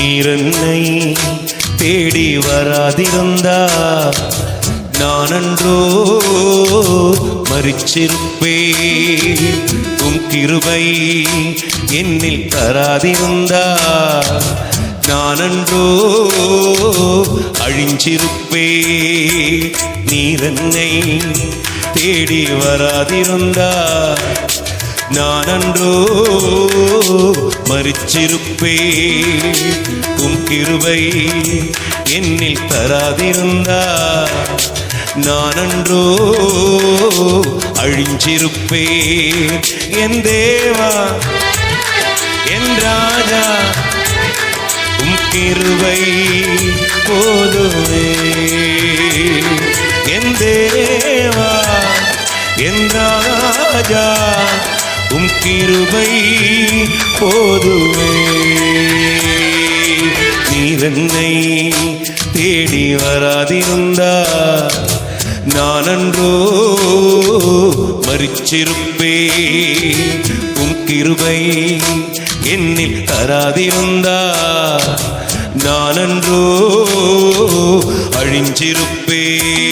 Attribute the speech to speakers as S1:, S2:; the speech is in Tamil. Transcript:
S1: நீரென்னை தேடி வராதிருந்தா நானன்றோ மரிச்சிருப்பேன். உம் கிருபை என்னில் தராதிருந்தா நானன்றோ அழிஞ்சிருப்பேன். நீரென்னை தேடி வராதிருந்தா நானன்றோ மரிச்சிருப்பேன். உம் கிருபை என்னில் தராதிருந்தா நானன்றோ அழிஞ்சிருப்பேன். என் தேவா என் ராஜா உம் கிருபை போதுமே. என் தேவா என் ராஜா உம் கிருபை போதுமே. நீரென்னை தேடி வராதிருந்தா நானன்றோ மரிச்சிருப்பேன். உம் கிருபை என்னில் தராதிருந்தா நானன்றோ அழிஞ்சிருப்பேன்.